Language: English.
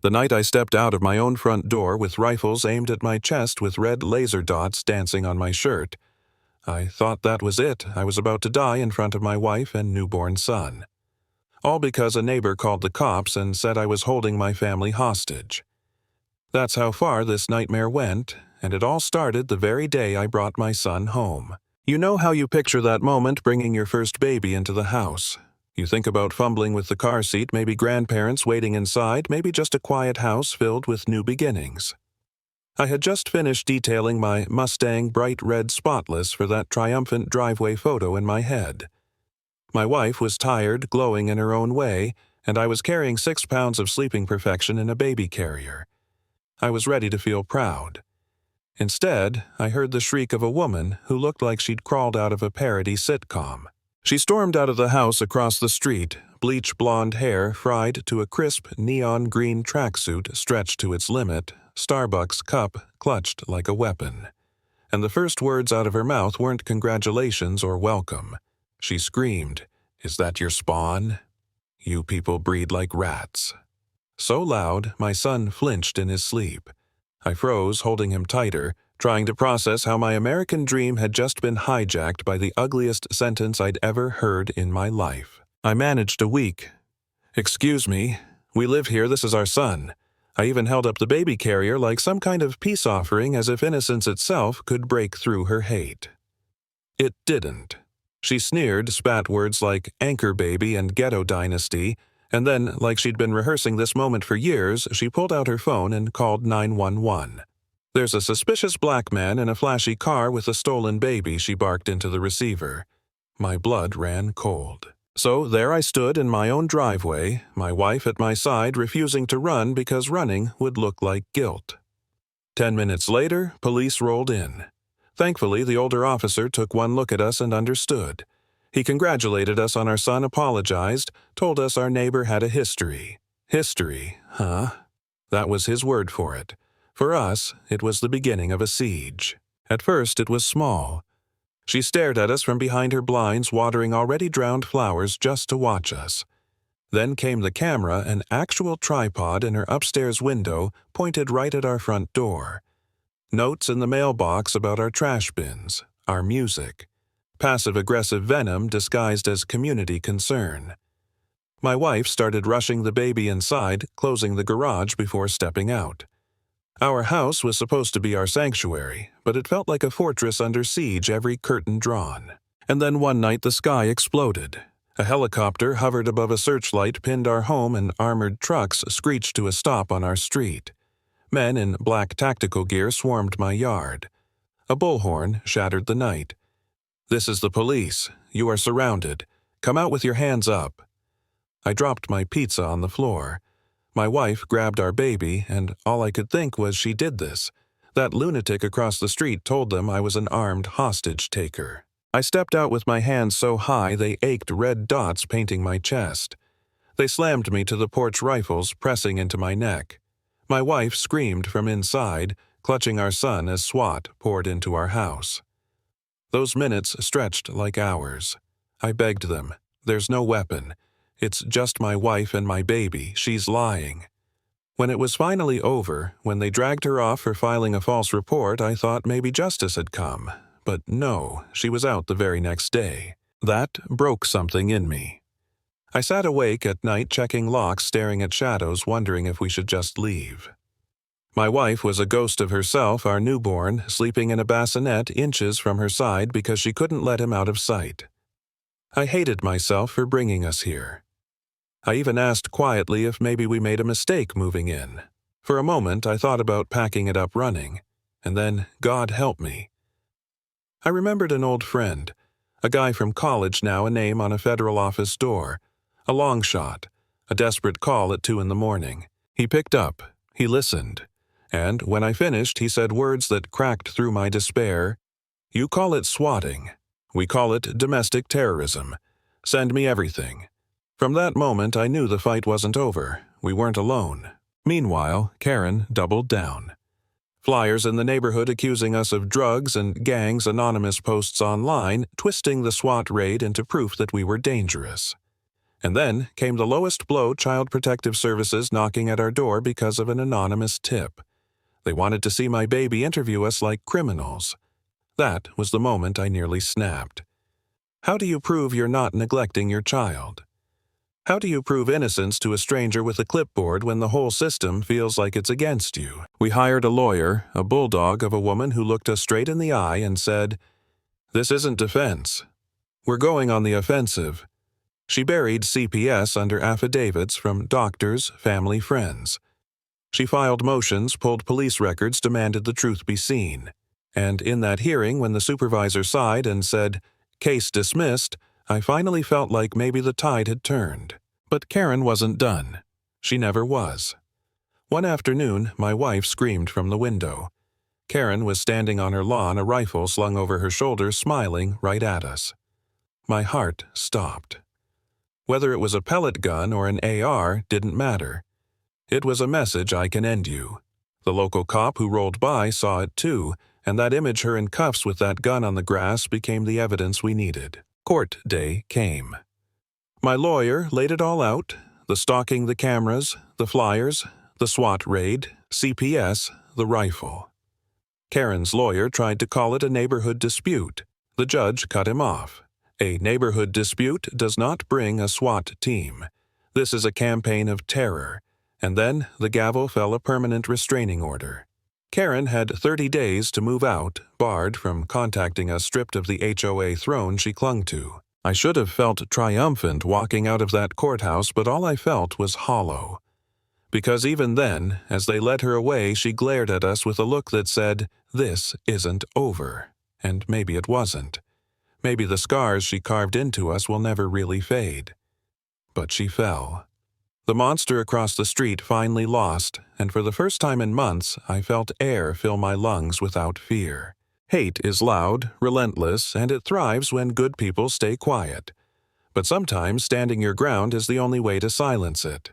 The night I stepped out of my own front door with rifles aimed at my chest with red laser dots dancing on my shirt. I thought that was it. I was about to die in front of my wife and newborn son. All because a neighbor called the cops and said I was holding my family hostage. That's how far this nightmare went, and it all started the very day I brought my son home. You know how you picture that moment bringing your first baby into the house. You think about fumbling with the car seat, maybe grandparents waiting inside, maybe just a quiet house filled with new beginnings. I had just finished detailing my Mustang bright red spotless for that triumphant driveway photo in my head. My wife was tired, glowing in her own way, and I was carrying 6 pounds of sleeping perfection in a baby carrier. I was ready to feel proud. Instead, I heard the shriek of a woman who looked like she'd crawled out of a parody sitcom. She stormed out of the house across the street, bleach blonde hair fried to a crisp neon green tracksuit stretched to its limit, Starbucks cup clutched like a weapon. And the first words out of her mouth weren't congratulations or welcome. She screamed, "Is that your spawn? You people breed like rats." So loud, my son flinched in his sleep. I froze, holding him tighter, trying to process how my American dream had just been hijacked by the ugliest sentence I'd ever heard in my life. I managed a week. "Excuse me, we live here, this is our son." I even held up the baby carrier like some kind of peace offering, as if innocence itself could break through her hate. It didn't. She sneered, spat words like anchor baby and ghetto dynasty, and then, like she'd been rehearsing this moment for years, she pulled out her phone and called 911. "There's a suspicious black man in a flashy car with a stolen baby," she barked into the receiver. My blood ran cold. So there I stood in my own driveway, my wife at my side refusing to run because running would look like guilt. 10 minutes later, police rolled in. Thankfully, the older officer took one look at us and understood. He congratulated us on our son, apologized, told us our neighbor had a history. History, huh? That was his word for it. For us, it was the beginning of a siege. At first, it was small. She stared at us from behind her blinds, watering already drowned flowers just to watch us. Then came the camera, an actual tripod in her upstairs window, pointed right at our front door. Notes in the mailbox about our trash bins, our music. Passive-aggressive venom disguised as community concern. My wife started rushing the baby inside, closing the garage before stepping out. Our house was supposed to be our sanctuary, but it felt like a fortress under siege, every curtain drawn. And then one night the sky exploded. A helicopter hovered above a searchlight, pinned our home, and armored trucks screeched to a stop on our street. Men in black tactical gear swarmed my yard. A bullhorn shattered the night. "This is the police. You are surrounded. Come out with your hands up." I dropped my pizza on the floor. My wife grabbed our baby, and all I could think was she did this. That lunatic across the street told them I was an armed hostage taker. I stepped out with my hands so high they ached red dots painting my chest. They slammed me to the porch rifles, pressing into my neck. My wife screamed from inside, clutching our son as SWAT poured into our house. Those minutes stretched like hours. I begged them, "There's no weapon. It's just my wife and my baby. She's lying." When it was finally over, when they dragged her off for filing a false report, I thought maybe justice had come. But no, she was out the very next day. That broke something in me. I sat awake at night checking locks, staring at shadows, wondering if we should just leave. My wife was a ghost of herself, our newborn, sleeping in a bassinet inches from her side because she couldn't let him out of sight. I hated myself for bringing us here. I even asked quietly if maybe we made a mistake moving in. For a moment, I thought about packing it up running. And then, God help me. I remembered an old friend, a guy from college now, a name on a federal office door, a long shot, a desperate call at 2 a.m. He picked up, he listened, and when I finished, he said words that cracked through my despair. "You call it swatting. We call it domestic terrorism. Send me everything." From that moment, I knew the fight wasn't over. We weren't alone. Meanwhile, Karen doubled down. Flyers in the neighborhood accusing us of drugs and gangs, anonymous posts online, twisting the SWAT raid into proof that we were dangerous. And then came the lowest blow, Child Protective Services knocking at our door because of an anonymous tip. They wanted to see my baby interview us like criminals. That was the moment I nearly snapped. How do you prove you're not neglecting your child? How do you prove innocence to a stranger with a clipboard when the whole system feels like it's against you? We hired a lawyer, a bulldog of a woman who looked us straight in the eye and said, "This isn't defense. We're going on the offensive." She buried CPS under affidavits from doctors, family, friends. She filed motions, pulled police records, demanded the truth be seen. And in that hearing, when the supervisor sighed and said, "Case dismissed," I finally felt like maybe the tide had turned. But Karen wasn't done. She never was. One afternoon, my wife screamed from the window. Karen was standing on her lawn, a rifle slung over her shoulder, smiling right at us. My heart stopped. Whether it was a pellet gun or an AR didn't matter. It was a message: I can end you. The local cop who rolled by saw it too, and that image, her in cuffs with that gun on the grass, became the evidence we needed. Court day came. My lawyer laid it all out: the stalking, the cameras, the flyers, the SWAT raid, CPS, the rifle. Karen's lawyer tried to call it a neighborhood dispute. The judge cut him off. A neighborhood dispute does not bring a SWAT team. This is a campaign of terror. And then the gavel fell, a permanent restraining order. Karen had 30 days to move out, barred from contacting us, stripped of the HOA throne she clung to. I should have felt triumphant walking out of that courthouse, but all I felt was hollow. Because even then, as they led her away, she glared at us with a look that said, "This isn't over." And maybe it wasn't. Maybe the scars she carved into us will never really fade. But she fell. The monster across the street finally lost, and for the first time in months, I felt air fill my lungs without fear. Hate is loud, relentless, and it thrives when good people stay quiet. But sometimes standing your ground is the only way to silence it.